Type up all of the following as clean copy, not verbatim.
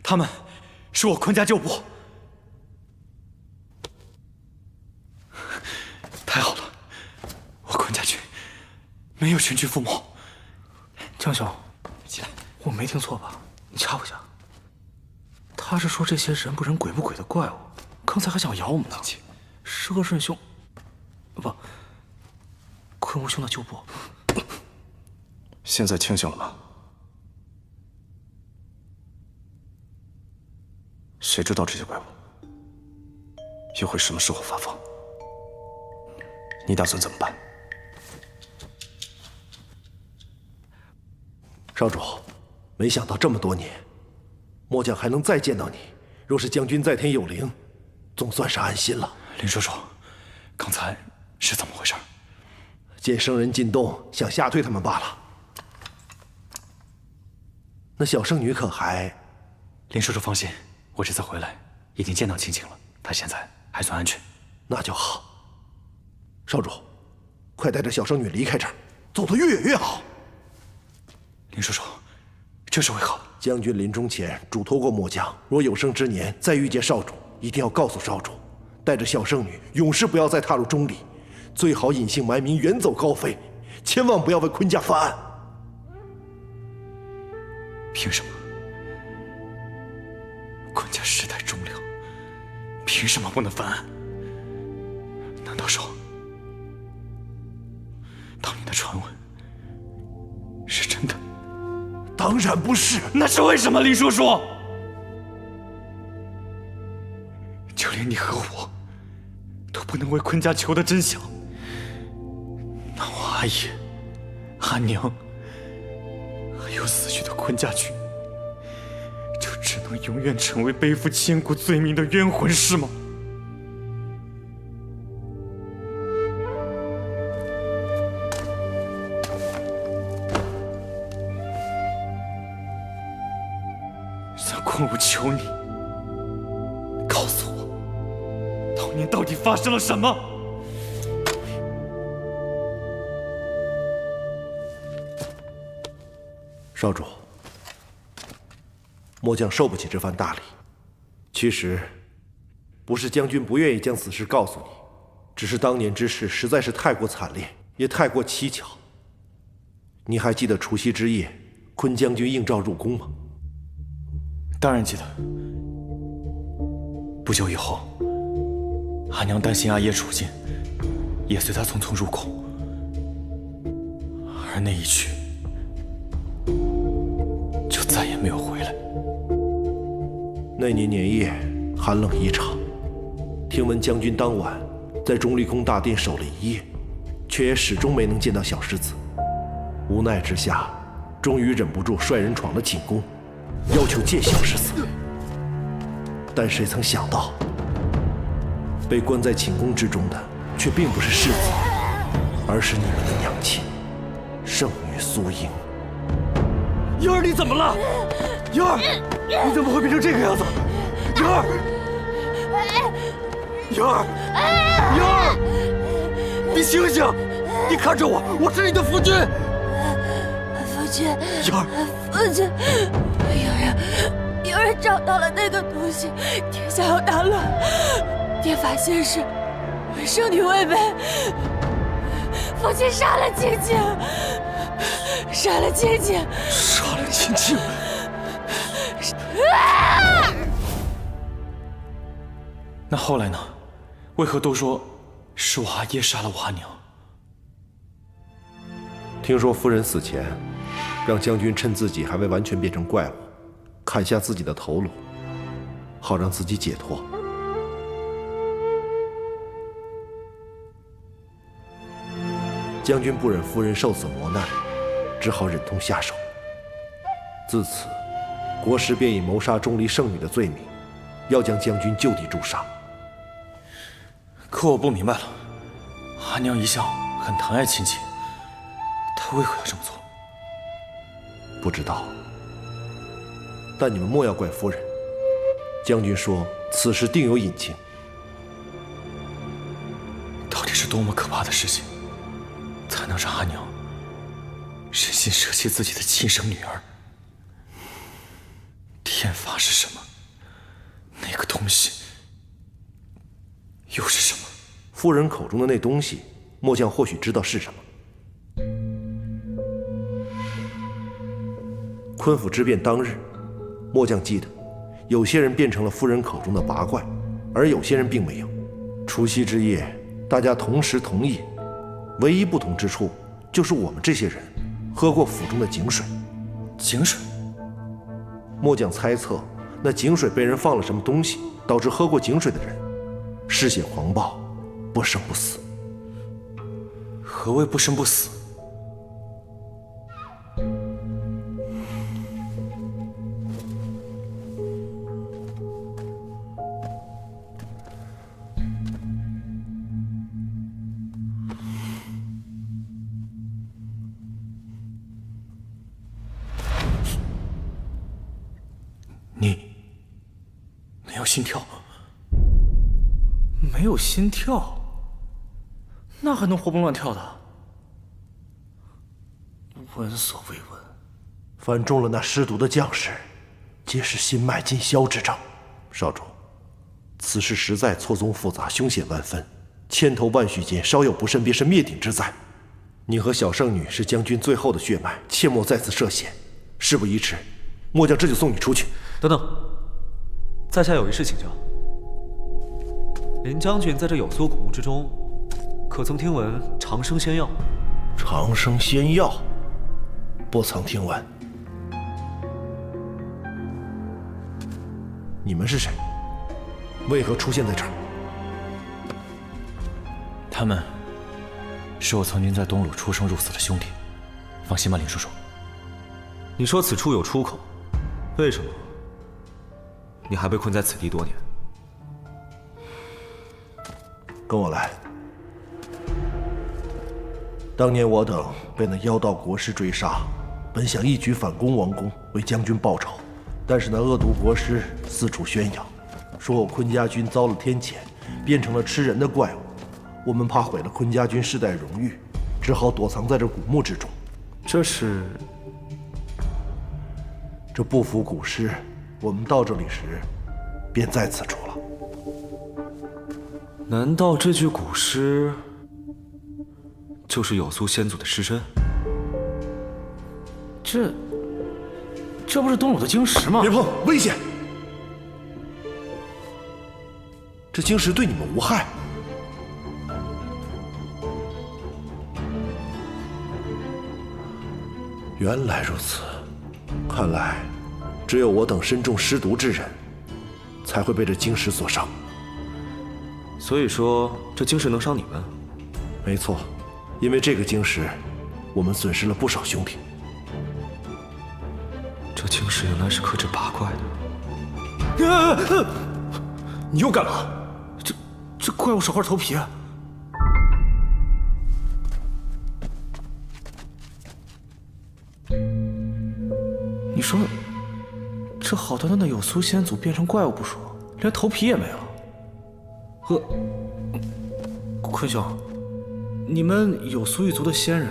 他们是我坤家旧部。太好了，我坤家军没有全军覆没。江兄，起来，我没听错吧？你掐我一下。他是说这些人不人鬼不鬼的怪物，刚才还想咬我们呢。是鄂顺兄，不，坤吾兄的旧部。现在清醒了吗？谁知道这些怪物又会什么时候发放？你打算怎么办？少主，没想到这么多年，末将还能再见到你。若是将军在天有灵，总算是安心了。林叔叔，刚才是怎么回事？见生人进洞，想吓退他们罢了。那小圣女可还？林叔叔放心，我这次回来已经见到青青了，她现在还算安全。那就好。少主，快带着小圣女离开这儿，走得越远越好。林叔叔，这是为何？将军临终前嘱托过末将，若有生之年再遇见少主，一定要告诉少主，带着小圣女永世不要再踏入中里，最好隐姓埋名，远走高飞，千万不要为坤家翻案。凭什么？坤家世代忠良，凭什么不能翻案？难道说，当年的传闻是真的？当然不是。那是为什么，林叔叔？就连你和我都不能为坤家求得真相，那我阿爷、阿娘，还有死去的坤家军，就只能永远成为背负千古罪名的冤魂，是吗？三坤，我求你，告诉我，当年到底发生了什么？少主，末将受不起这番大礼。其实，不是将军不愿意将此事告诉你，只是当年之事实在是太过惨烈，也太过蹊跷。你还记得除夕之夜，坤将军应召入宫吗？当然记得。不久以后，阿娘担心阿爷处境，也随他匆匆入宫。而那一去，就再也没有回来。那年年夜，寒冷异常。听闻将军当晚在忠立宫大殿守了一夜，却也始终没能见到小世子。无奈之下，终于忍不住率人闯了寝宫，要求见小世子。但谁曾想到，被关在寝宫之中的却并不是世子，而是你们的娘亲圣女苏英。莹儿，你怎么了？莹儿，你怎么会变成这个样子？莹儿，莹儿，莹儿，你醒醒！你看着我，我是你的夫君。夫君，莹儿，夫君，有人找到了那个东西，天下要大乱。爹发仙誓，圣女违背，夫君杀了青青，杀了青青，杀了青青。那后来呢？为何都说是我阿爷杀了我阿娘？听说夫人死前，让将军趁自己还未完全变成怪物，砍下自己的头颅，好让自己解脱。将军不忍夫人受此磨难，只好忍痛下手。自此，国师便以谋杀钟离圣女的罪名，要将将军就地诛杀。可我不明白了，阿娘一向很疼爱青青，她为何要这么做？不知道，但你们莫要怪夫人。将军说此事定有隐情。到底是多么可怕的事情，才能让阿娘忍心舍弃自己的亲生女儿？爹，天法是什么？那个东西又是什么？夫人口中的那东西，末将或许知道是什么。昆府之变当日，末将记得，有些人变成了夫人口中的拔怪，而有些人并没有。除夕之夜，大家同时同意，唯一不同之处就是我们这些人喝过府中的井水。井水？末将猜测，那井水被人放了什么东西，导致喝过井水的人嗜血狂暴，不生不死。何谓不生不死？你没有心跳？没有心跳，那还能活蹦乱跳的？闻所未闻。凡中了那尸毒的将士，皆是心脉尽消之症。少主，此事实在错综复杂，凶险万分，千头万绪间稍有不慎，便是灭顶之灾。你和小圣女是将军最后的血脉，切莫再次涉险。事不宜迟，末将这就送你出去。等等，在下有一事请教。林将军在这有苏古墓之中，可曾听闻长生仙药？长生仙药，不曾听闻。你们是谁？为何出现在这儿？他们是我曾经在东鲁出生入死的兄弟。放心吧，林叔叔。你说此处有出口，为什么你还被困在此地多年？跟我来。当年我等被那妖道国师追杀，本想一举反攻王宫，为将军报仇，但是那恶毒国师四处宣扬，说我坤家军遭了天谴，变成了吃人的怪物。我们怕毁了坤家军世代荣誉，只好躲藏在这古墓之中。这不服古师，我们到这里时，便在此处了。难道这具古尸就是有苏先祖的尸身？这不是东鲁的晶石吗？别碰，危险！这晶石对你们无害。原来如此，看来只有我等身中尸毒之人，才会被这晶石所伤。所以说，这晶石能伤你们？没错，因为这个晶石，我们损失了不少兄弟。这晶石原来是克制拔怪的。你又干嘛？这怪物手块头皮。你说，这好端端的有苏先祖变成怪物不说，连头皮也没了。坤兄，你们有苏一族的仙人，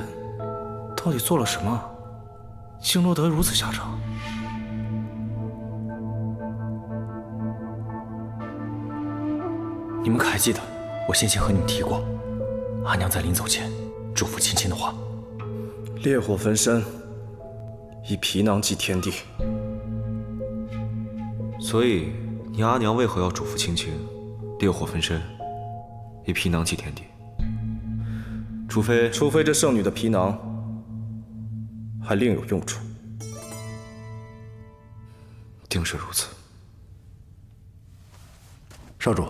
到底做了什么，竟落得如此下场？你们可还记得我先前和你们提过，阿娘在临走前嘱咐青青的话？烈火焚身，以皮囊祭天地。所以，你阿娘为何要嘱咐青青，烈火焚身，以皮囊祭天地？除非这圣女的皮囊还另有用处。定是如此。少主，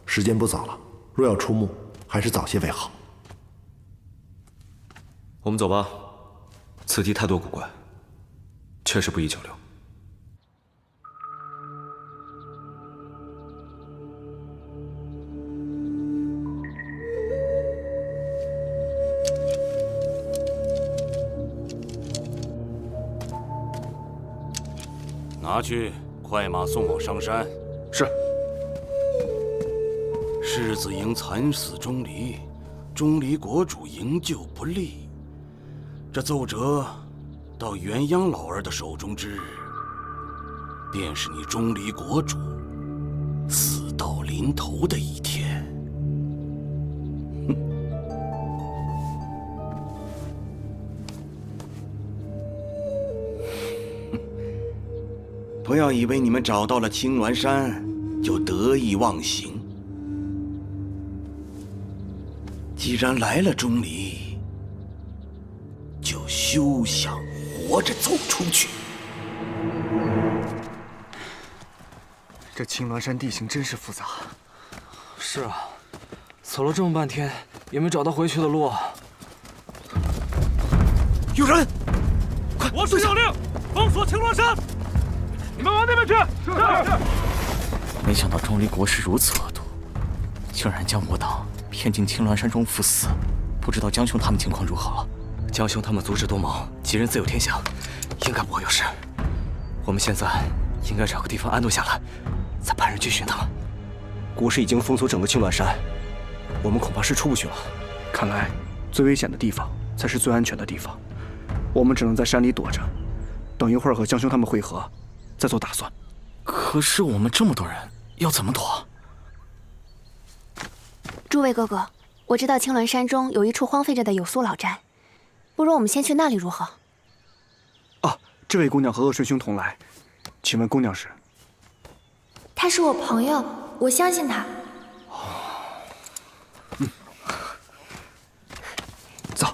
时间不早了，若要出墓，还是早些为好。我们走吧，此地太多古怪，确实不宜久留。拿去，快马送往上山。是。世子营惨死钟离，钟离国主营救不利。这奏折到元央老儿的手中之日，便是你钟离国主死到临头的一天。不要以为你们找到了青鸾山就得意忘形。既然来了钟离，就休想活着走出去。这青鸾山地形真是复杂。是啊，走了这么半天，也没找到回去的路。有人！快！我是要令，封锁青鸾山。你们往那边去。是。没想到钟离国师如此恶毒，竟然将我党骗进青鸾山中赴死。不知道江兄他们情况如何了？江兄他们足智多谋，吉人自有天相，应该不会有事。我们现在应该找个地方安顿下来，再派人去寻他们。国师已经封锁整个青鸾山，我们恐怕是出不去了。看来最危险的地方才是最安全的地方，我们只能在山里躲着，等一会儿和江兄他们会合，再做打算。可是我们这么多人，要怎么躲？诸位哥哥，我知道青鸾山中有一处荒废着的有苏老寨，不如我们先去那里如何？啊，这位姑娘和鄂顺兄同来，请问姑娘是？他是我朋友，我相信他。走。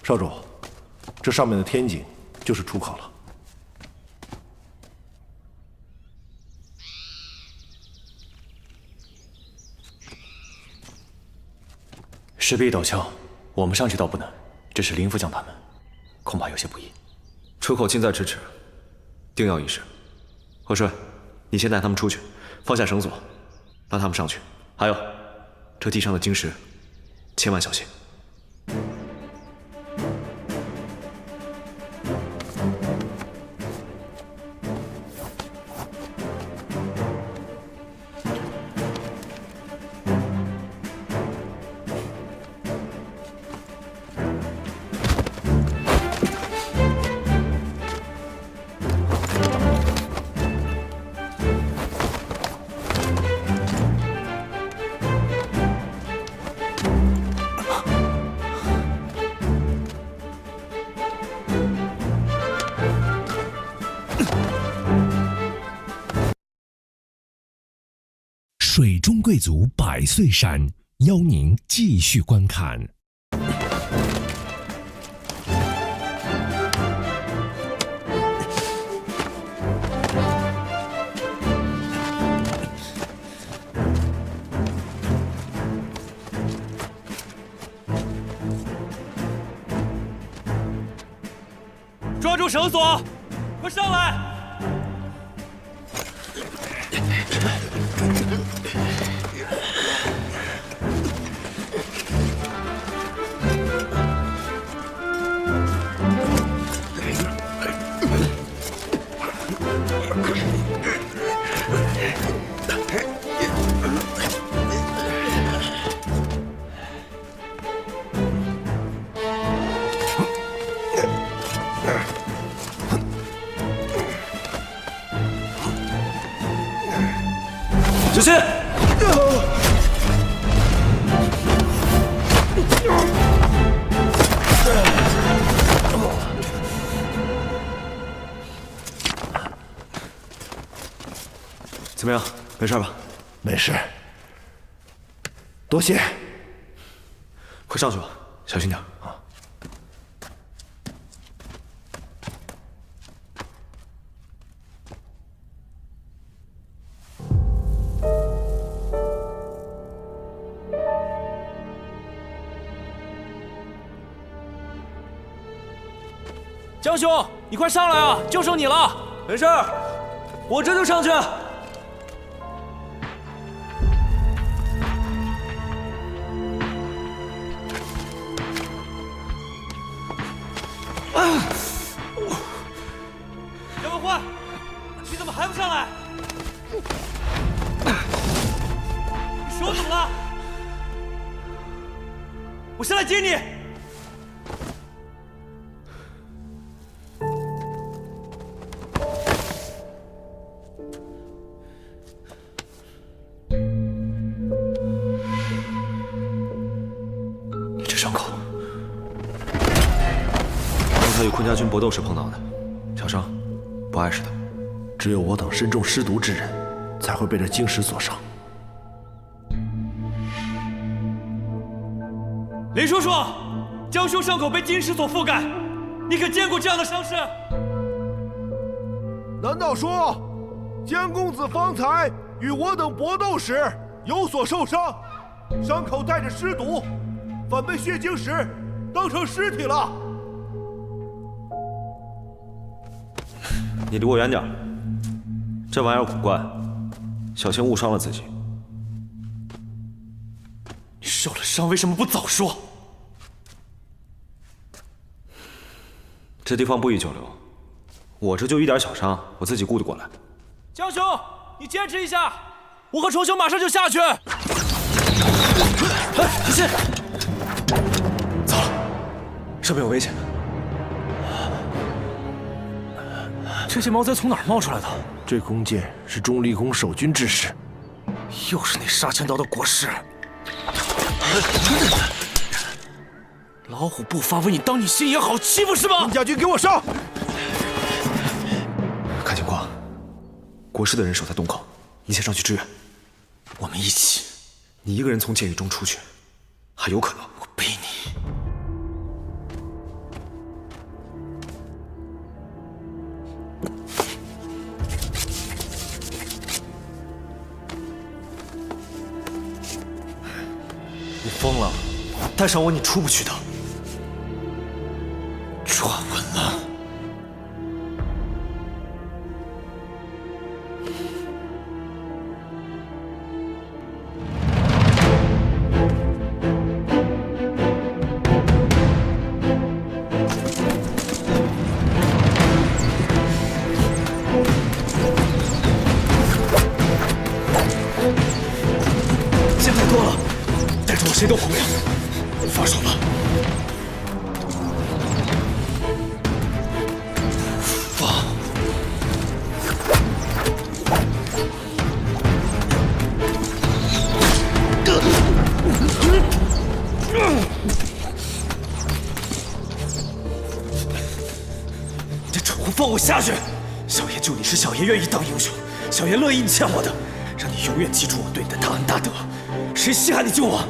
少主，这上面的天井就是出口了。石壁陡峭，我们上去倒不难，只是林副将他们恐怕有些不易。出口近在咫尺，定要一试。和顺，你先带他们出去，放下绳索，让他们上去。还有，这地上的晶石，千万小心。水中贵族百岁山，邀您继续观看。抓住绳索，快上来！小心！怎么样？没事吧？没事。多谢。快上去吧，小心点啊！江兄，你快上来啊！就剩你了。没事，我这就上去。杨文焕，你怎么还不上来？你手怎么了？我上来接你。他与坤家军搏斗时碰到的，小伤，不碍事的。只有我等身中尸毒之人，才会被这晶石所伤。林叔叔，江兄伤口被晶石所覆盖，你可见过这样的伤势？难道说，江公子方才与我等搏斗时有所受伤，伤口带着尸毒，反被血晶石当成尸体了？你离我远点，这玩意儿古怪，小心误伤了自己。你受了伤，为什么不早说？这地方不宜久留，我这就一点小伤，我自己顾得过来。江兄，你坚持一下，我和重兄马上就下去。不是，糟了，上面有危险。这些毛贼从哪儿冒出来的？这弓箭是钟离宫守军之使，又是那杀千刀的国师。老虎不发威，你当你心眼好欺负是吗？坤家军给我上！看情况，国师的人手在洞口，你先上去支援。我们一起。你一个人从监狱中出去，还有可能。我背你。你疯了？带上我，你出不去的。抓稳了。剑太多了，带着我谁都跑不了。放手吧。这蠢货，放我下去！小爷救你是小爷愿意当英雄，小爷乐意你欠我的，让你永远记住我对你的大恩大德。谁稀罕你救我？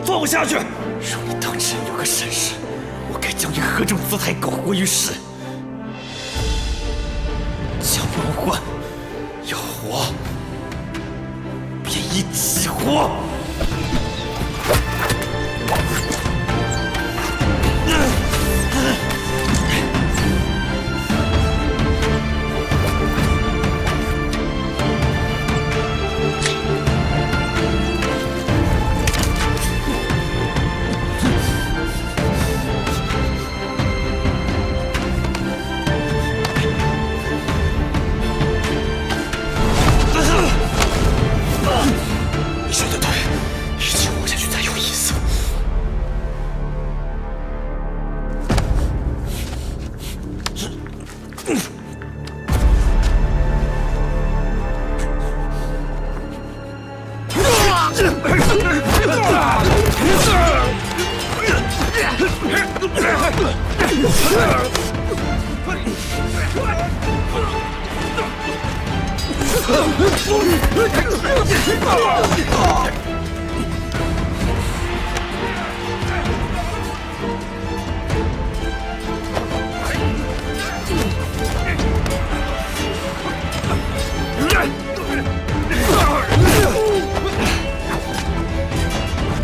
放我下去！若你当真有个闪失，我该将你何种姿态苟活于世？江文焕，要活，便一起活！你说的对，一起活下去才有意思。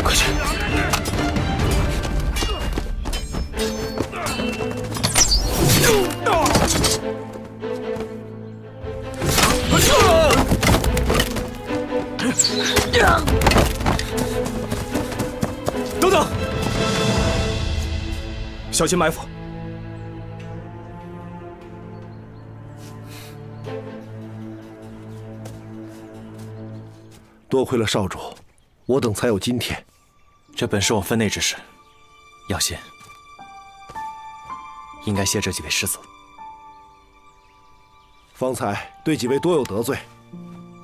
快去！等等，小心埋伏。多亏了少主，我等才有今天。这本是我分内之事，要谢，应该谢这几位师祖。方才对几位多有得罪，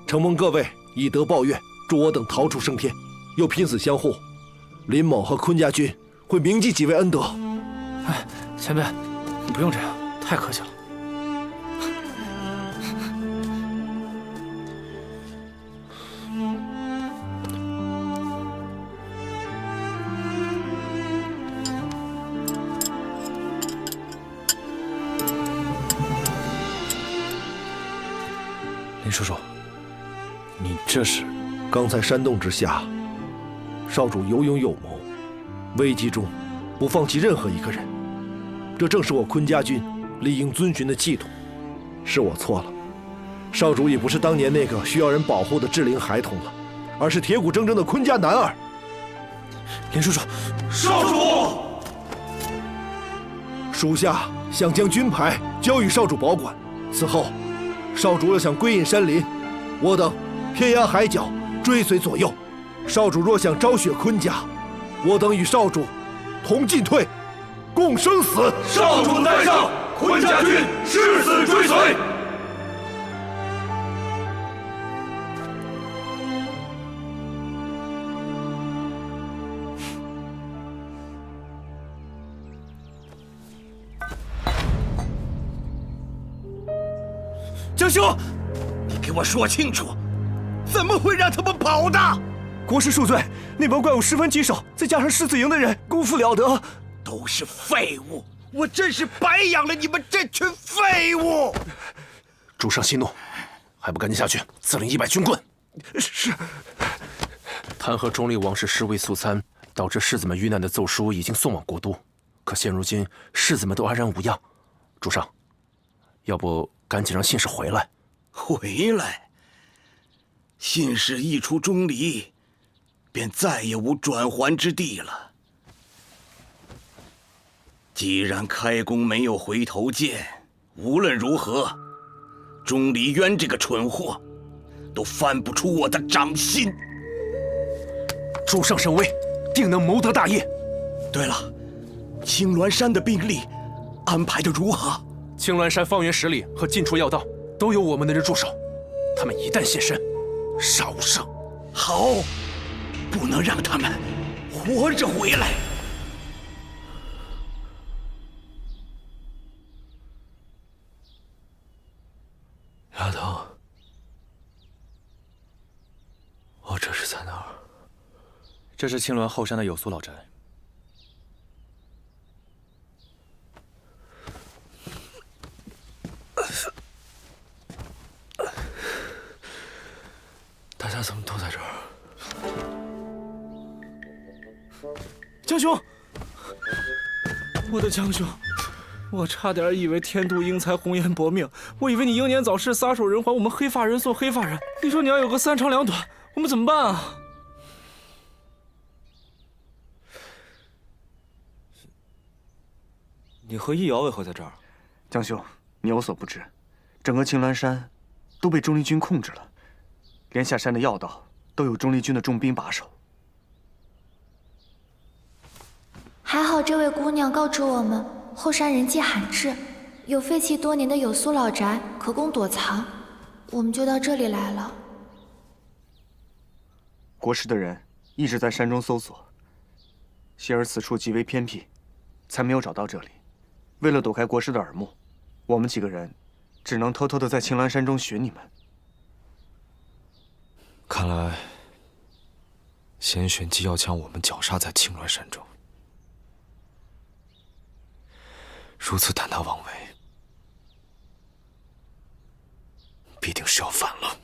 承蒙各位以德报怨，助我等逃出升天，又拼死相护，林某和坤家军会铭记几位恩德。哎，前辈，不用这样，太客气了。林叔叔，你这是？刚才山洞之下，少主有勇有谋，危机中不放弃任何一个人，这正是我坤家军理应遵循的气度。是我错了，少主已不是当年那个需要人保护的稚龄孩童了，而是铁骨铮铮的坤家男儿。林叔叔，少主，属下想将军牌交予少主保管，此后少主要想归隐山林，我等天涯海角追随左右。少主若想昭雪坤家，我等与少主同进退，共生死。少主在上，坤家军誓死追随。江兄，你给我说清楚，怎么会让他们跑的？国师恕罪，那帮怪物十分棘手，再加上狮子营的人功夫了得，都是废物！我真是白养了你们这群废物！主上息怒，还不赶紧下去赐令100军棍！是。弹劾中立王室尸位素餐，导致世子们遇难的奏书已经送往国都，可现如今世子们都安然无恙。主上，要不赶紧让信使回来？回来？信使一出钟离，便再也无转圜之地了。既然开弓没有回头箭，无论如何，钟离渊这个蠢货，都翻不出我的掌心。主上神威，定能谋得大业。对了，青鸾山的兵力安排的如何？青鸾山方圆10里和近处要道都有我们的人驻守，他们一旦现身，杀无赦。好，不能让他们活着回来。丫头，我这是在哪儿？这是青鸾后山的有苏老宅。大家怎么都在这儿？江兄，我的江兄，我差点以为天妒英才，红颜薄命，我以为你英年早逝，撒手人寰，我们黑发人送黑发人。你说你要有个3长2短，我们怎么办啊？你和易遥为何在这儿？江兄，你有所不知，整个青鸾山都被钟离军控制了，连下山的要道都有钟离军的重兵把守。还好这位姑娘告知我们，后山人迹罕至，有废弃多年的有苏老宅可供躲藏，我们就到这里来了。国师的人一直在山中搜索，幸而此处极为偏僻，才没有找到这里。为了躲开国师的耳目，我们几个人只能偷偷的在青鸾山中寻你们。看来贤玄机要将我们绞杀在青鸾山中。如此胆大妄为，必定是要反了。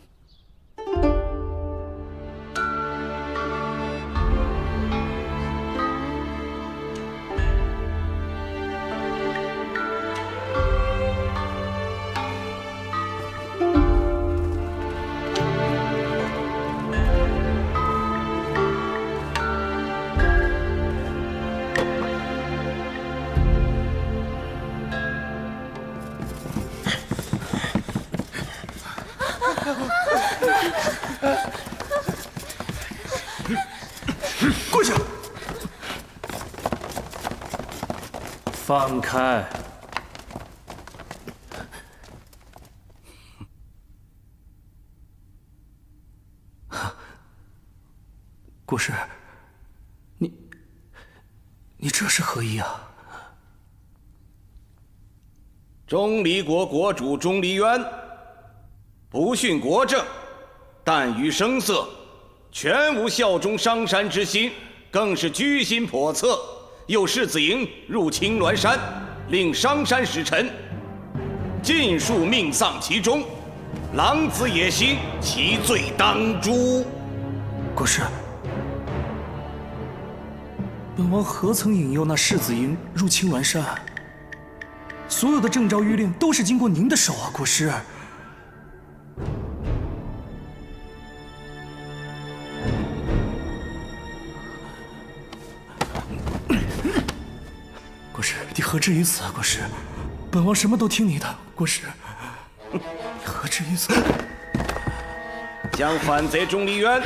跪下！放开！国师，你这是何意啊？钟离国国主钟离渊，不殉国政，耽于声色，全无效忠商山之心，更是居心叵测，诱世子营入青鸾山，令商山使臣尽数命丧其中，狼子野心，其罪当诛。国师，本王何曾引诱那世子营入青鸾山？所有的征召谕令都是经过您的手啊，国师。国师，你何至于此啊，国师？本王什么都听你的，国师。你何至于此？将反贼钟离渊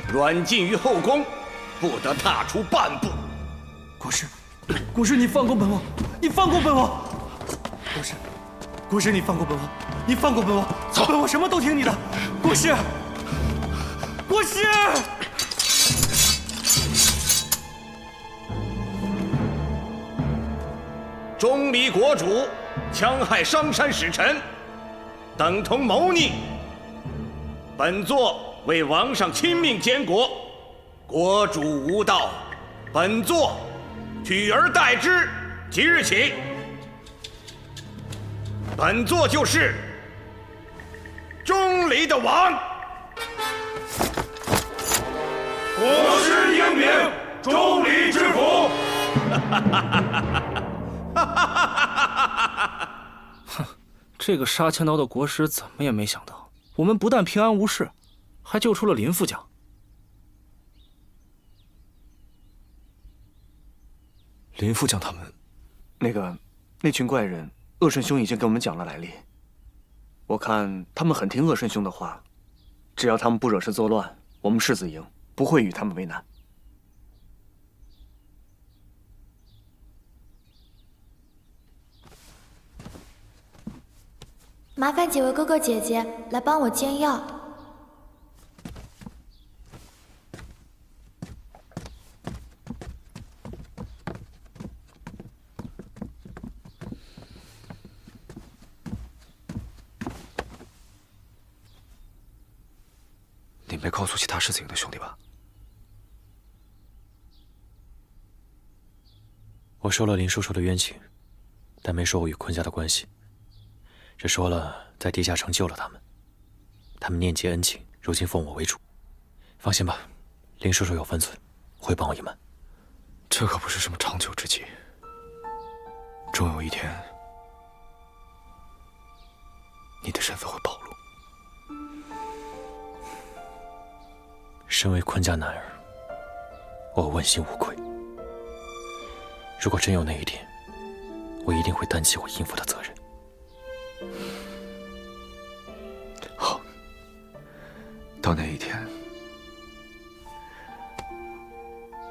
软禁于后宫，不得踏出半步。国师，国师，你放过本王！你放过本王！国师，国师，你放过本王！你放过本王！走，本王什么都听你的。国师，国师！钟离国主戕害商山使臣，等同谋逆。本座为王上亲命监国，国主无道，本座取而代之。即日起，本座就是钟离的王。国师英明，钟离之福。哼，这个杀千刀的国师怎么也没想到，我们不但平安无事，还救出了林副将。林副将他们，那群怪人，鄂顺兄已经给我们讲了来历。我看他们很听鄂顺兄的话，只要他们不惹事作乱，我们世子营不会与他们为难。麻烦几位哥哥姐姐来帮我煎药。你没告诉其他世子营的兄弟吧？我说了林叔叔的冤情，但没说我与坤家的关系。只说了在地下城救了他们，他们念及恩情，如今奉我为主。放心吧，林叔叔有分寸，会帮我一忙。这可不是什么长久之计，终有一天，你的身份会暴露。身为坤家男儿，我问心无愧。如果真有那一天，我一定会担起我应负的责任。好，到那一天，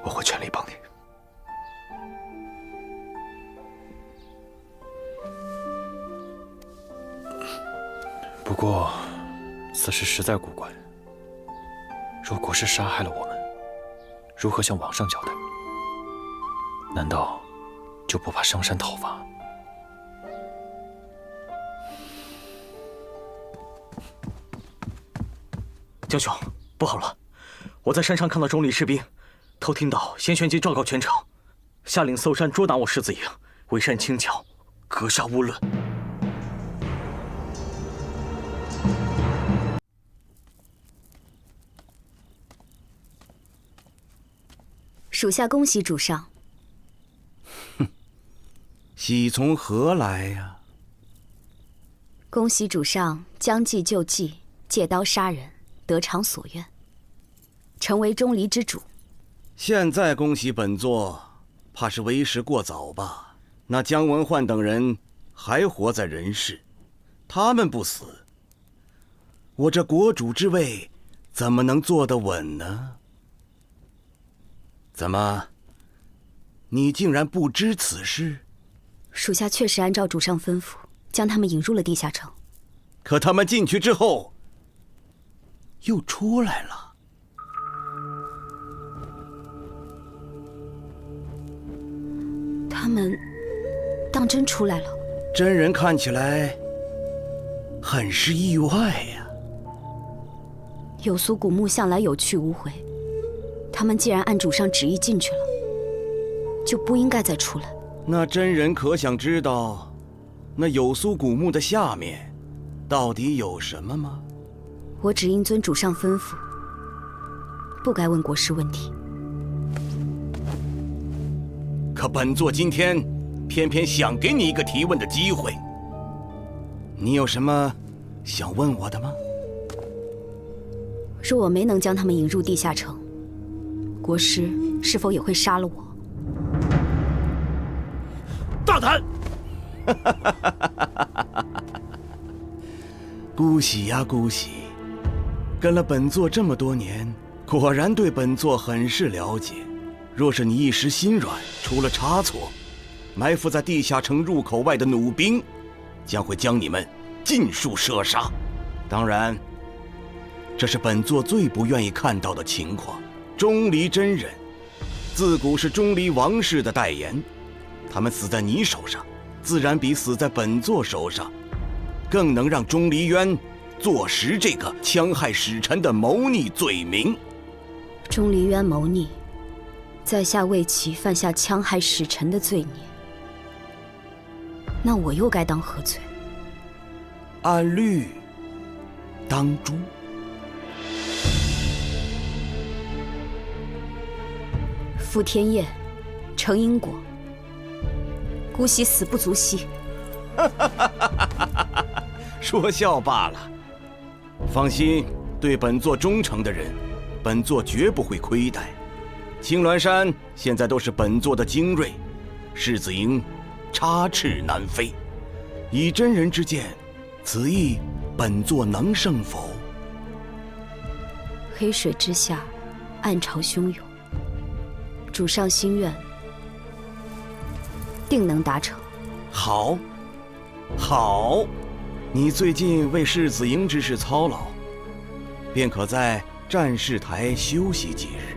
我会全力帮你。不过，此事实在古怪。若国师杀害了我们，如何向王上交代？难道就不怕商山讨伐？江兄，不好了！我在山上看到钟离士兵，偷听到贤玄机状告全城，下令搜山捉拿我世子营，围山清剿，阁下勿论。属下恭喜主上。喜从何来呀？恭喜主上将计就计，借刀杀人，得偿所愿，成为钟离之主。现在恭喜本座，怕是为时过早吧？那姜文焕等人还活在人世，他们不死，我这国主之位怎么能坐得稳呢？怎么，你竟然不知此事？属下确实按照主上吩咐，将他们引入了地下城。可他们进去之后，又出来了。他们当真出来了？真人看起来很是意外呀。有苏古墓向来有去无回，他们既然按主上旨意进去了，就不应该再出来。那真人可想知道，那有苏古墓的下面到底有什么吗？我只应遵主上吩咐，不该问国师问题。可本座今天偏偏想给你一个提问的机会，你有什么想问我的吗？若我没能将他们引入地下城，国师是否也会杀了我？大胆！姑喜呀姑喜，跟了本座这么多年，果然对本座很是了解。若是你一时心软，出了差错，埋伏在地下城入口外的弩兵将会将你们尽数射杀。当然，这是本座最不愿意看到的情况。钟离真人自古是钟离王室的代言，他们死在你手上，自然比死在本座手上更能让钟离渊坐实这个戕害使臣的谋逆罪名。钟离渊谋逆，在下为其犯下戕害使臣的罪孽，那我又该当何罪？按律当诛。负天业，成因果，姑息死不足惜。说笑罢了。放心，对本座忠诚的人，本座绝不会亏待。青鸾山现在都是本座的精锐，世子营插翅难飞。以真人之见，此役本座能胜否？黑水之下，暗潮汹涌。主上心愿，定能达成。好，好，你最近为世子营之事操劳，便可在战事台休息几日。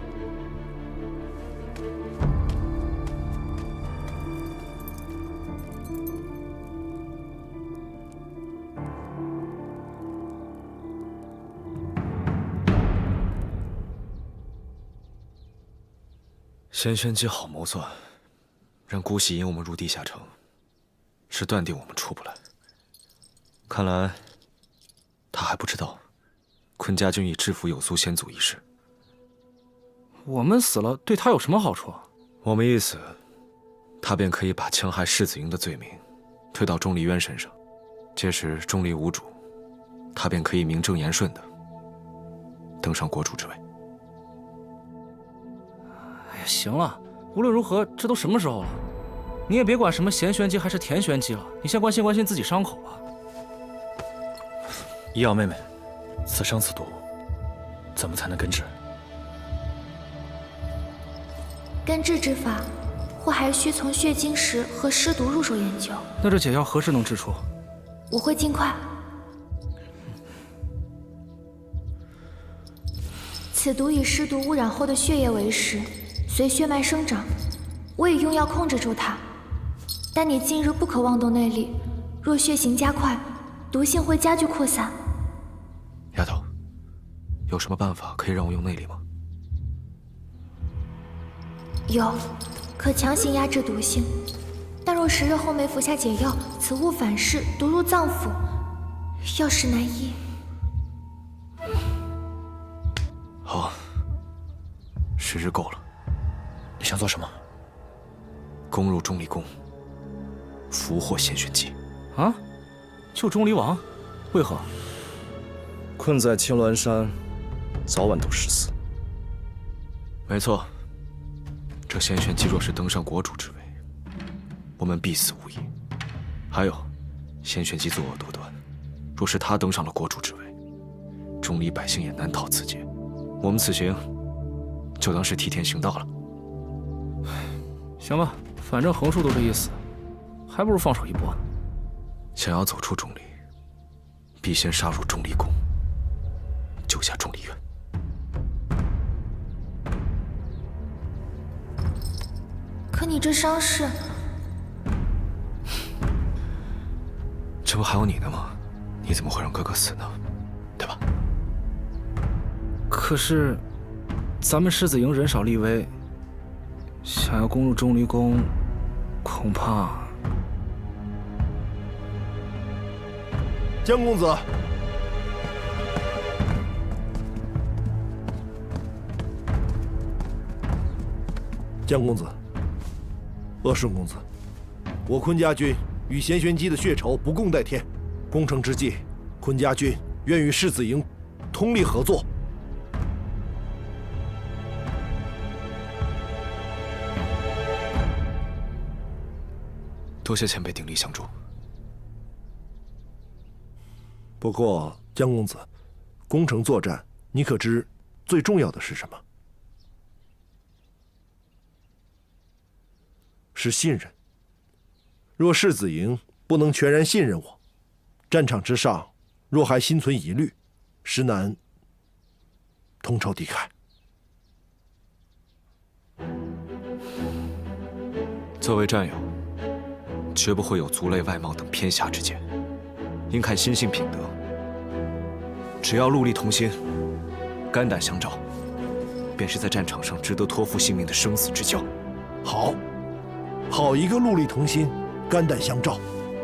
轩辕姬好谋算，让姑息引我们入地下城，是断定我们出不来。看来他还不知道坤家军已制服有苏先祖一事。我们死了对他有什么好处？我们一死，他便可以把戕害世子营的罪名推到钟离渊身上，届时钟离无主，他便可以名正言顺的登上国主之位。行了，无论如何，这都什么时候了？你也别管什么贤玄机还是田玄机了，你先关心关心自己伤口吧。医药妹妹，此生此毒，怎么才能根治？根治之法，或还需从血晶石和尸毒入手研究。那这解药何时能制出？我会尽快。此毒以尸毒污染后的血液为食，随血脉生长。我已用药控制住它，但你近日不可妄动内力，若血行加快，毒性会加剧扩散。丫头，有什么办法可以让我用内力吗？有，可强行压制毒性，但若10日后没服下解药，此物反噬，毒入脏腑，药石难医。好，10日够了。你想做什么？攻入钟离宫，俘获贤玄机。啊？救钟离王？为何？困在青鸾山，早晚都是死。没错，这贤玄机若是登上国主之位，我们必死无疑。还有，贤玄机作恶多端，若是他登上了国主之位，钟离百姓也难逃此劫。我们此行就当是替天行道了。行吧，反正横竖都这意思，还不如放手一搏呢。想要走出钟离，必先杀入钟离宫，救下钟离渊。可你这伤势……这不还有你呢吗？你怎么会让哥哥死呢？对吧？可是，咱们狮子营人少力微，想要攻入钟离宫，恐怕……江公子，江公子，鄂顺公子，我坤家军与贤玄机的血仇不共戴天，攻城之际，坤家军愿与狮子营通力合作。多谢前辈鼎力相助。不过，江公子，攻城作战，你可知最重要的是什么？是信任。若狮子营不能全然信任我，战场之上若还心存疑虑，实难同仇敌忾。作为战友，绝不会有族类外貌等偏狭之见，应看心性品德。只要戮力同心，肝胆相照，便是在战场上值得托付性命的生死之交。好，好一个戮力同心，肝胆相照！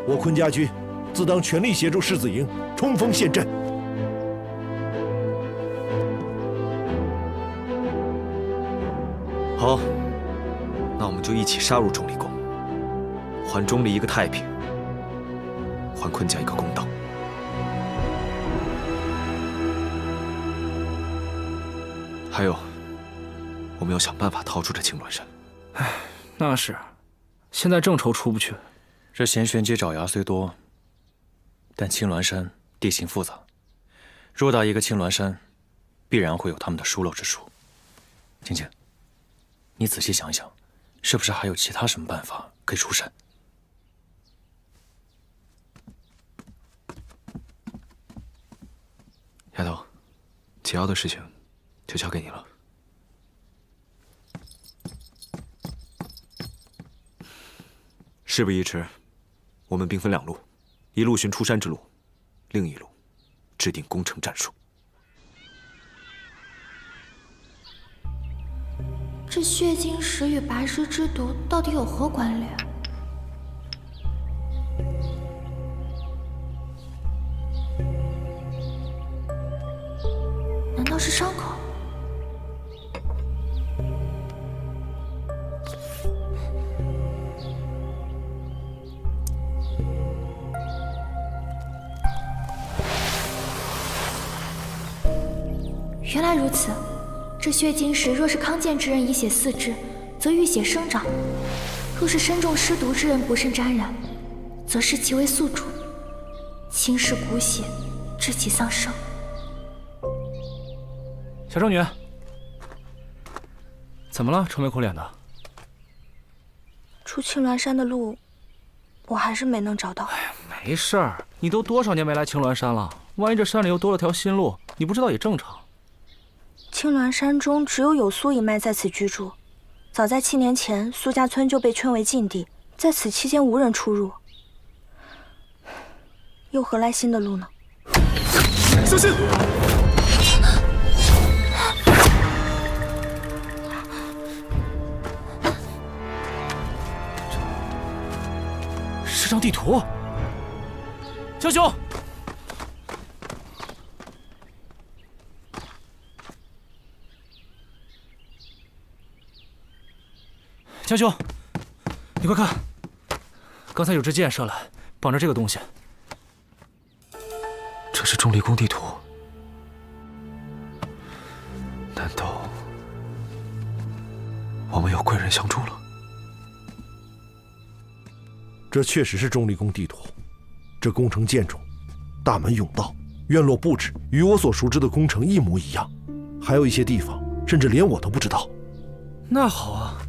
我坤家军自当全力协助狮子营冲锋陷阵。好，那我们就一起杀入钟离宫，还钟离一个太平，还坤家一个公道。还有，我们要想办法逃出这青鸾山。唉，那是，现在正愁出不去。这贤玄机爪牙虽多，但青鸾山地形复杂，偌大一个青鸾山，必然会有他们的疏漏之处。青青，你仔细想一想，是不是还有其他什么办法可以出山？丫头，解药的事情就交给你了。事不宜迟，我们兵分两路，一路寻出山之路，另一路制定攻城战术。这血晶石与拔尸之毒到底有何关联？难道是伤口？原来如此，这血晶石若是康健之人以血饲之，则遇血生长；若是身中尸毒之人不慎沾染，则视其为宿主，侵蚀骨血，致其丧生。小正女，怎么了？愁眉苦脸的。出青鸾山的路，我还是没能找到。没事儿，你都多少年没来青鸾山了，万一这山里又多了条新路，你不知道也正常。青鸾山中只有苏一脉在此居住，早在7年前，苏家村就被圈为禁地，在此期间无人出入，又何来新的路呢？小心！是张地图。江兄，江兄，你快看，刚才有支箭射来，绑着这个东西。这是钟离宫地图，难道我们有贵人相助了？这确实是钟离宫地图，这宫城建筑、大门甬道、院落布置与我所熟知的宫城一模一样，还有一些地方甚至连我都不知道。那好啊，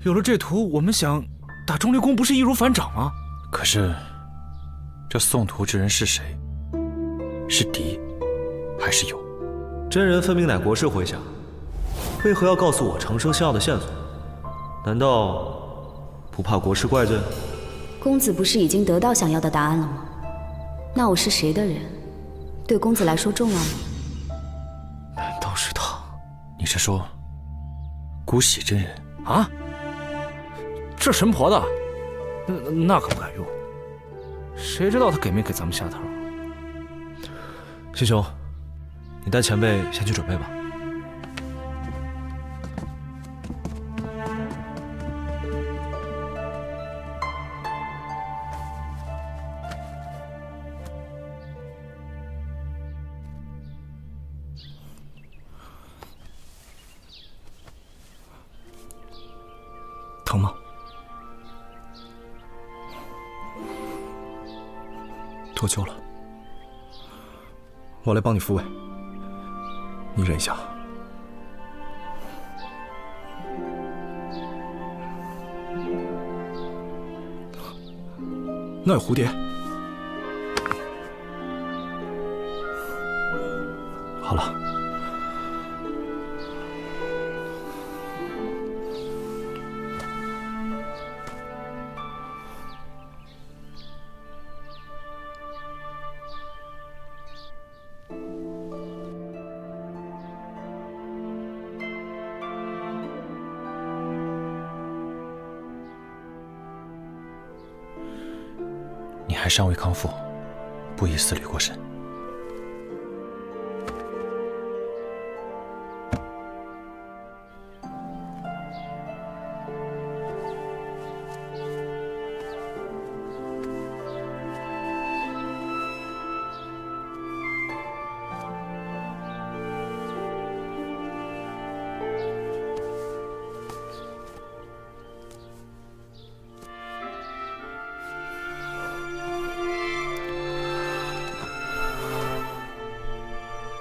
有了这图，我们想打钟离宫不是易如反掌吗？可是，这送图之人是谁？是敌，还是友？真人分明乃国师麾下，为何要告诉我长生仙药的线索？难道不怕国师怪罪？公子不是已经得到想要的答案了吗？那我是谁的人，对公子来说重要吗？难道是他？你是说姑喜真人啊？这神婆的，那可不敢用。谁知道他给没给咱们下头？师兄，你带前辈先去准备吧。疼吗？脱臼了，我来帮你复位，你忍一下。那有蝴蝶。好了。你还尚未康复，不宜思虑过深。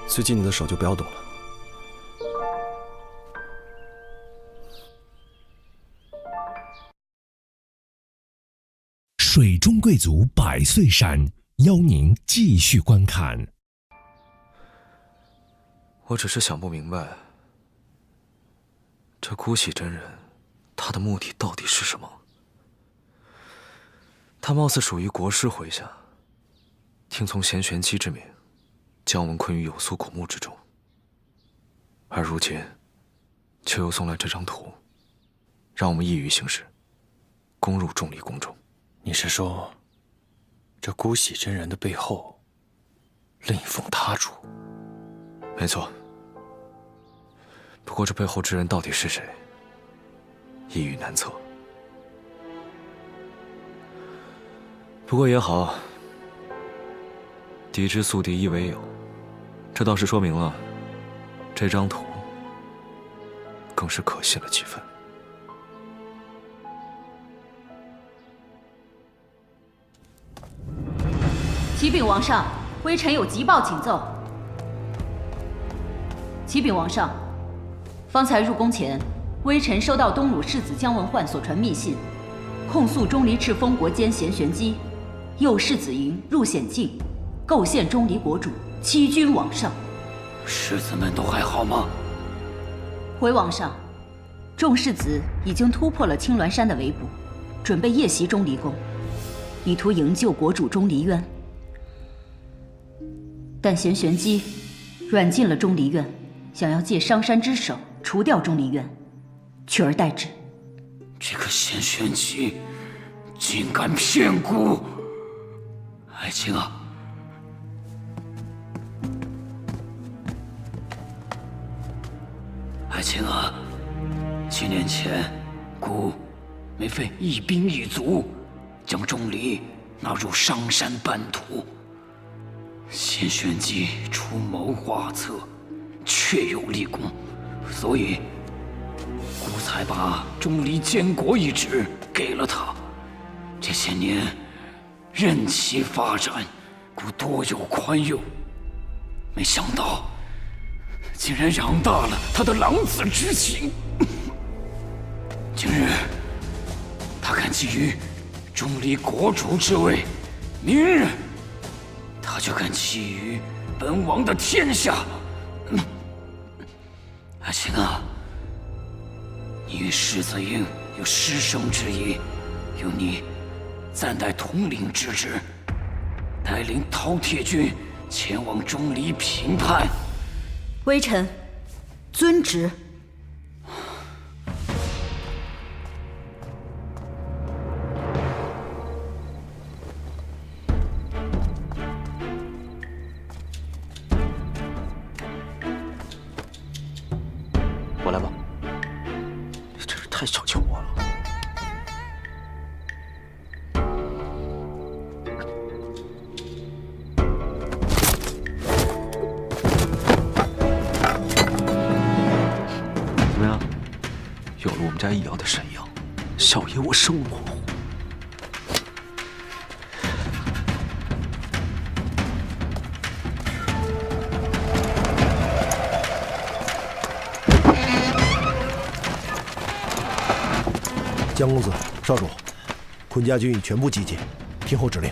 最近你的手就不要动了。水中贵族百岁山，邀您继续观看。我只是想不明白，这姑喜真人，他的目的到底是什么？他貌似属于国师麾下，听从贤玄机之命，将我们困于有苏古墓之中，而如今却又送来这张图，让我们易于行事，攻入钟离宫中。你是说，这姑喜真人的背后另奉他主？没错。不过这背后之人到底是谁，一语难测。不过也好，敌之速敌亦为友，这倒是说明了这张图更是可信了几分。启禀王上，微臣有急报请奏。启禀王上，方才入宫前，微臣收到东鲁世子姜文焕所传密信，控诉钟离赤封国奸贤玄机，诱世子营入险境，构陷钟离国主，欺君罔上。世子们都还好吗？回王上，众世子已经突破了青鸾山的围捕，准备夜袭钟离宫，以图营救国主钟离渊。但贤玄机软禁了钟离渊，想要借商山之手除掉钟离渊，取而代之。这个贤玄机竟敢骗姑！爱卿啊，爱卿啊，7年前姑没费一兵一卒，将钟离纳入商山版图。贤玄机出谋划策，确有立功，所以姑才把钟离监国一职给了他。这些年任其发展，姑多有宽宥，没想到竟然养大了他的狼子之情。今日他敢觊觎钟离国主之位，明日他就敢觊觎本王的天下。爱卿啊，你与世子婴有师生之谊，有你暂代统领之职，但带领饕餮军前往钟离平叛。微臣遵旨。我来吧。你真是太小瞧我了。怎么样？有了我们家易遥的神药，小爷我生龙活虎。江公子、少主，昆家军已全部集结，听候指令。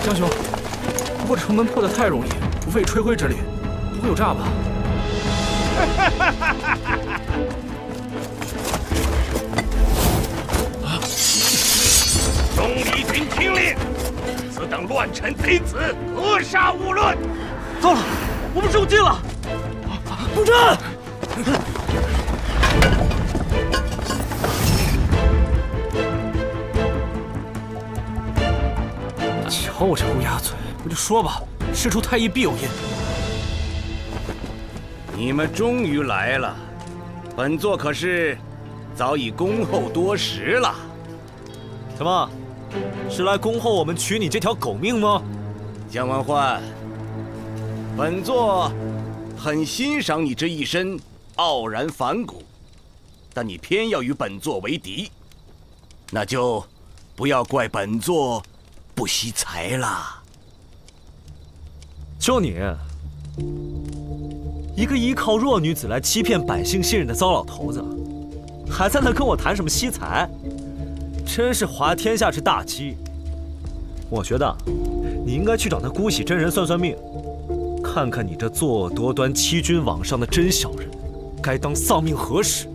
江兄，破城门破得太容易，不费吹灰之力，不会有诈吧？钟离军听令，此等乱臣贼子，格杀勿论。糟了，我们受尽了！布阵！瞧我这乌鸦嘴，我就说吧，事出太易必有因。你们终于来了，本座可是早已恭候多时了。什么？是来恭候我们取你这条狗命吗？江文焕，本座很欣赏你这一身傲然反骨，但你偏要与本座为敌，那就不要怪本座不惜才了。就你，一个依靠弱女子来欺骗百姓信任的糟老头子，还在那跟我谈什么惜才？真是滑天下之大稽。我觉得你应该去找那姑喜真人算算命，看看你这作恶多端、欺君罔上的真小人，该当丧命何时？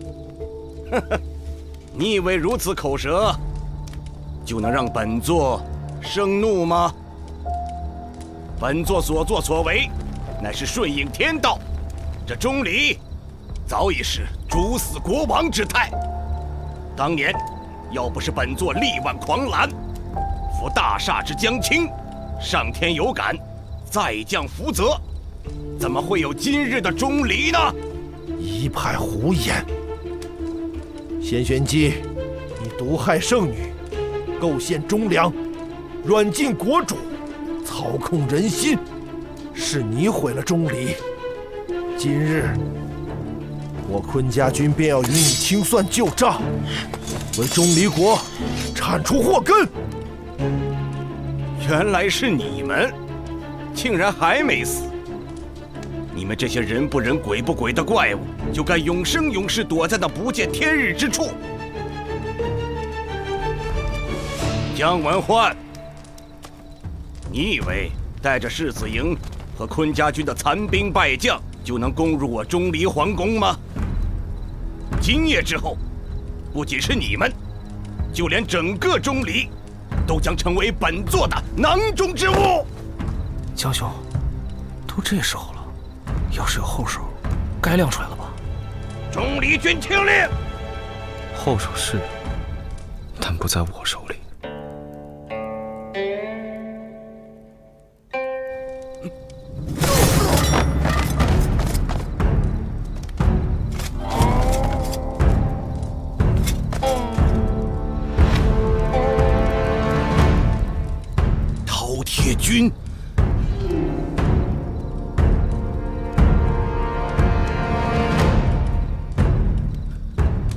你以为如此口舌，就能让本座生怒吗？本座所作所为，乃是顺应天道。这钟离，早已是诛死国王之态。当年，要不是本座力挽狂澜，扶大厦之将倾，上天有感，再降福泽，怎么会有今日的钟离呢？一派胡言！先玄机，你毒害圣女，构陷忠良，软禁国主，操控人心，是你毁了钟离。今日，我昆家军便要与你清算旧账，为钟离国铲除祸根。原来是你们，竟然还没死！你们这些人不人鬼不鬼的怪物，就该永生永世躲在那不见天日之处。江文焕，你以为带着世子营和昆家军的残兵败将就能攻入我钟离皇宫吗？今夜之后，不仅是你们，就连整个钟离都将成为本座的囊中之物。江兄，都这时候了，要是有后手，该亮出来了吧？钟离军听令。后手是，但不在我手里。饕餮军，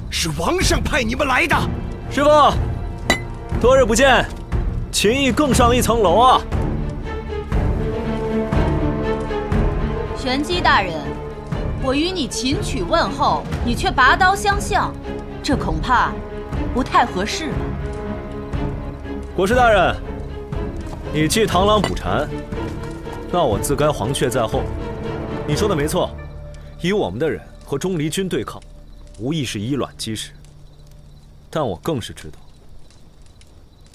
是王上派你们来的。师傅，多日不见，情谊更上一层楼啊！玄机大人，我与你秦曲问候，你却拔刀相向，这恐怕不太合适吧？国师大人，你既螳螂捕蝉，那我自该黄雀在后。你说的没错，以我们的人和钟离军对抗，无疑是以卵击石。但我更是知道，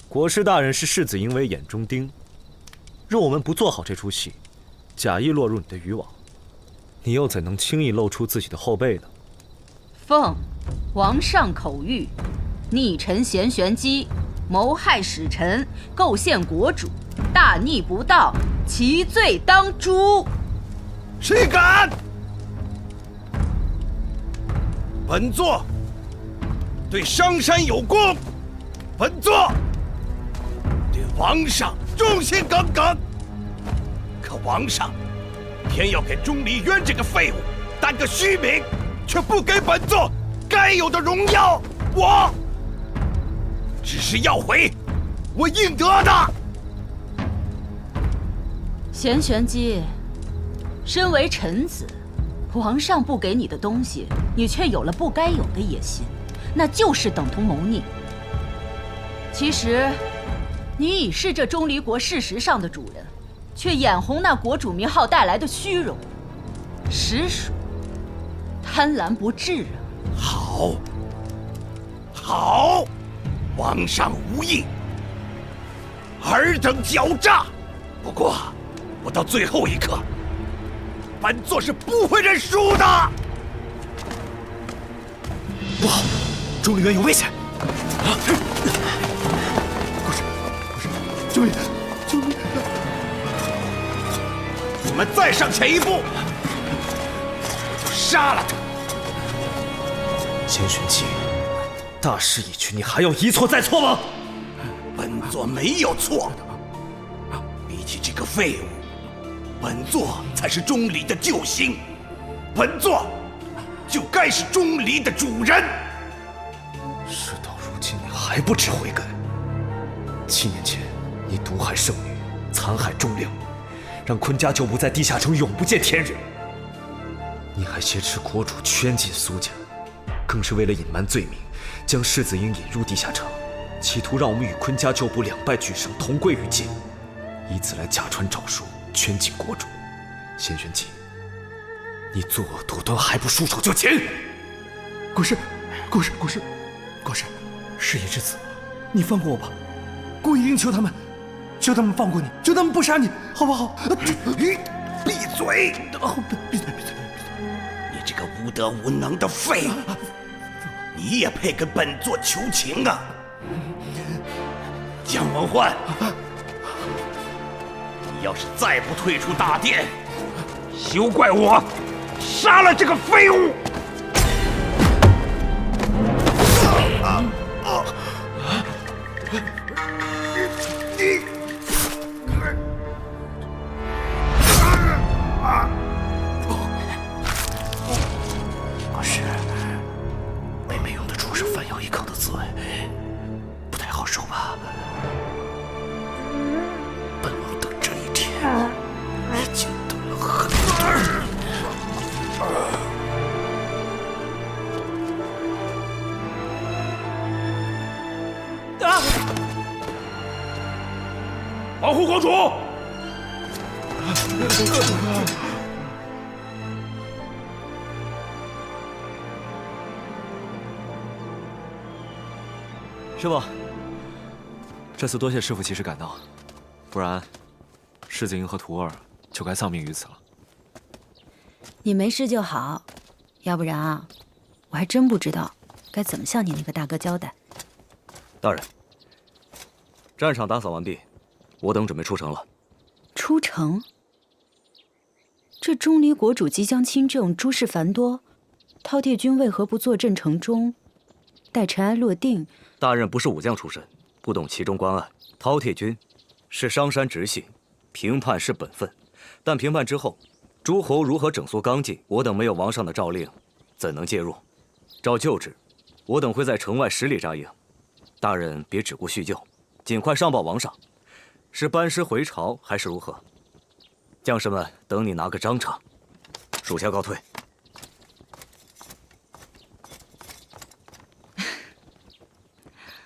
国师大人视世子营为眼中钉，若我们不做好这出戏，假意落入你的渔网，你又怎能轻易露出自己的后背呢？奉皇上口谕，逆臣贤玄机，谋害使臣，构陷国主，大逆不道，其罪当诛。谁敢？本座对商山有功，本座对王上忠心耿耿。可王上偏要给钟离渊这个废物担个虚名，却不给本座该有的荣耀。我只是要回我应得的。贤玄机，身为臣子，皇上不给你的东西，你却有了不该有的野心，那就是等同谋逆。其实，你已是这钟离国事实上的主人，却眼红那国主名号带来的虚荣，实属贪婪不治啊！好，好，王上无意，尔等狡诈。不过，我到最后一刻，本座是不会认输的。不好，钟离渊有危险！啊！不是，钟离，你们再上前一步，我就杀了他。贤玄机，大势已去，你还要一错再错吗？本座没有错。比起这个废物，本座才是钟离的救星，本座就该是钟离的主人。事到如今，你还不知悔改。7年前，你毒害圣女，残害忠良，让坤家旧部在地下城永不见天日。你还挟持国主圈禁苏家，更是为了隐瞒罪名，将世子营引入地下城，企图让我们与坤家旧部两败俱伤，同归于尽，以此来假传诏书，圈禁国主。贤玄机，你作恶多端，还不束手就擒！国师，事已至此，你放过我吧，孤一定求他们放过你，求他们不杀你，好不好？闭嘴！闭嘴！你这个无德无能的废物，你也配跟本座求情啊？姜文焕，你要是再不退出大殿，休怪我杀了这个废物！国师，每每用得出是反咬一口的滋味，不太好受吧？本王等这一天已经等了很久。保护国主！师傅，这次多谢师傅及时赶到，不然世子营和徒儿就该丧命于此了。你没事就好，要不然啊，我还真不知道该怎么向你那个大哥交代。大人，战场打扫完毕，我等准备出城了。出城？这钟离国主即将亲政，诸事繁多，饕餮军为何不坐镇城中，待尘埃落定？大人不是武将出身，不懂其中关爱。饕餮军是商山直系，评判是本分，但评判之后，诸侯如何整肃纲纪，我等没有王上的诏令，怎能介入？照旧制，我等会在城外10里扎营。大人别只顾叙旧，尽快上报王上，是班师回朝还是如何？将士们等你拿个章程。属下告退。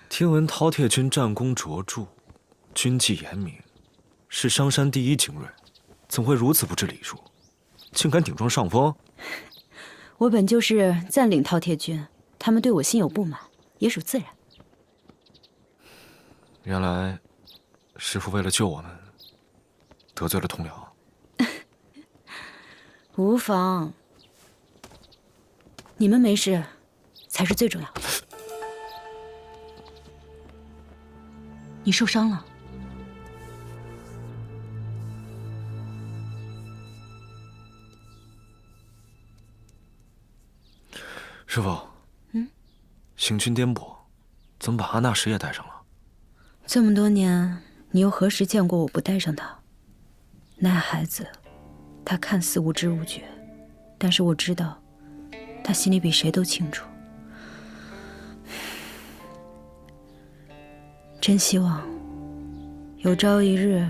听闻饕餮军战功卓著，军纪严明，是商山第一精锐，怎会如此不知礼数，竟敢顶撞上峰？我本就是暂领饕餮军，他们对我心有不满，也属自然。原来，师父为了救我们，得罪了同僚。无妨，你们没事，才是最重要的。你受伤了？师父，行军颠簸，怎么把阿那什也带上了？这么多年，你又何时见过我不带上他？那孩子，他看似无知无觉，但是我知道，他心里比谁都清楚。真希望有朝一日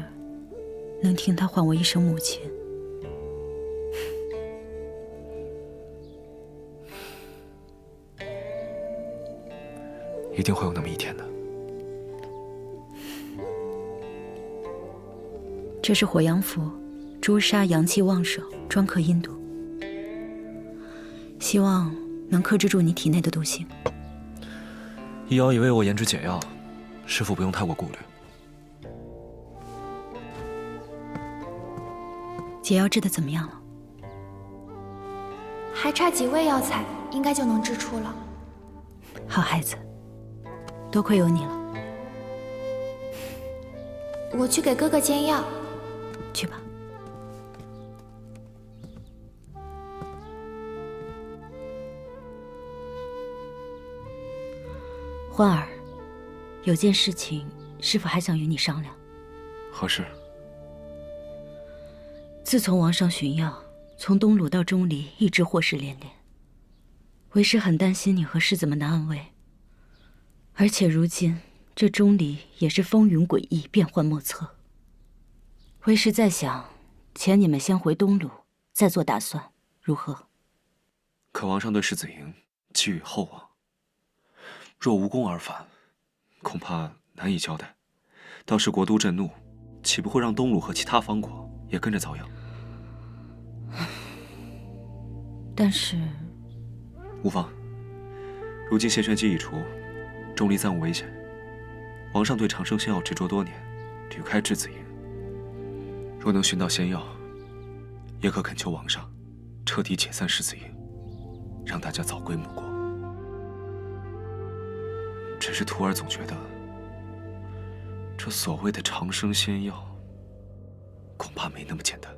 能听他唤我一声母亲。一定会有那么一天的。这是火阳符，朱砂阳气旺盛，专克阴毒，希望能克制住你体内的毒性。医瑶已为我研制解药，师父不用太过顾虑。解药制的怎么样了？还差几味药材，应该就能制出了。好孩子，多亏有你了。我去给哥哥煎药。去吧。欢儿，有件事情，师父还想与你商量。何事？自从王上寻药，从东鲁到钟离，一直祸事连连。为师很担心你和世子们的安危。而且如今这钟离也是风云诡异，变幻莫测。为师在想，且你们先回东鲁，再做打算，如何？可王上对世子营寄予厚望，若无功而返，恐怕难以交代。到时国都震怒，岂不会让东鲁和其他方国也跟着遭殃？但是，无妨。如今仙玄机已除，钟离暂无危险。王上对长生仙药执着多年，屡开质子营。若能寻到仙药，也可恳求王上彻底解散世子营，让大家早归母国。只是徒儿总觉得，这所谓的长生仙药，恐怕没那么简单。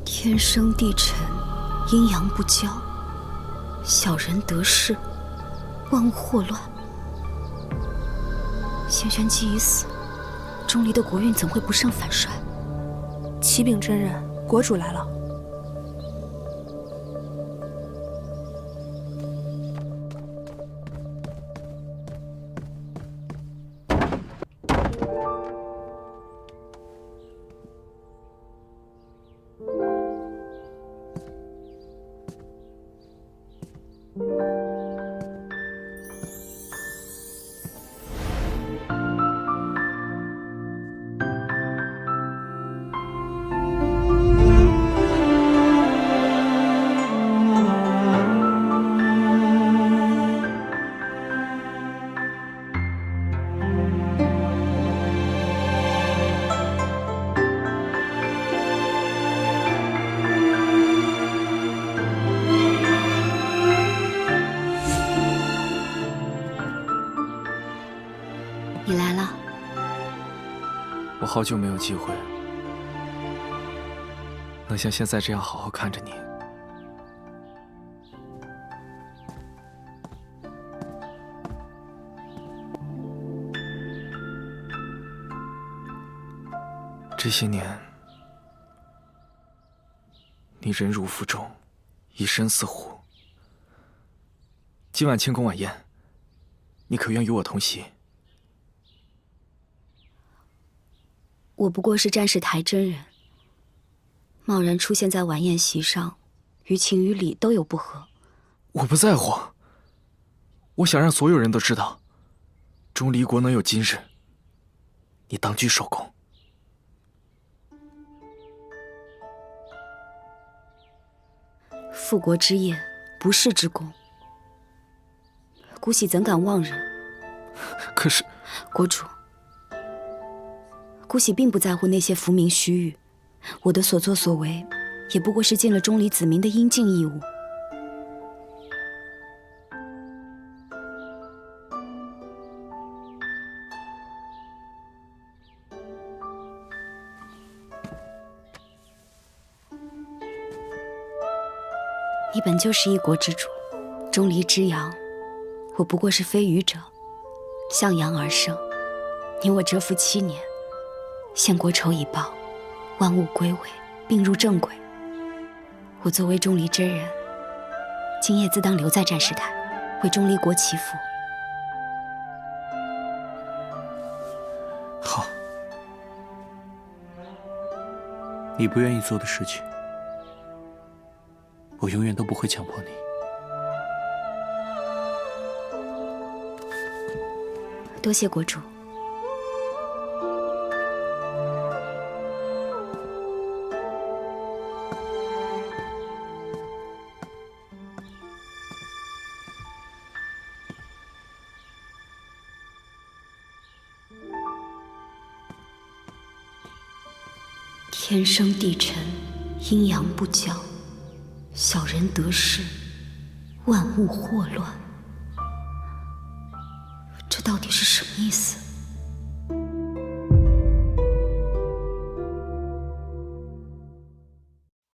天生地沉，阴阳不交，小人得势，万物祸乱。仙玄机已死，钟离的国运怎会不胜反衰？启禀真人，国主来了。你来了。我好久没有机会能像现在这样好好看着你。这些年，你忍辱负重，以身饲虎。今晚庆功晚宴，你可愿与我同席？我不过是战士台真人，贸然出现在晚宴席上，于情于理都有不合。我不在乎，我想让所有人都知道，钟离国能有今日，你当居首功。复国之业，不世之功，姑息怎敢妄人？可是，国主，姑息并不在乎那些浮名虚誉，我的所作所为，也不过是尽了钟离子民的应尽义务。你本就是一国之主，钟离之阳，我不过是非鱼者，向阳而生。你我蛰伏7年，现国仇已报，万物归位，并入正轨。我作为钟离真人，今夜自当留在战士台，为钟离国祈福。好，你不愿意做的事情，我永远都不会强迫你。多谢国主。天生地沉，阴阳不交，小人得势，万物祸乱。这到底是什么意思？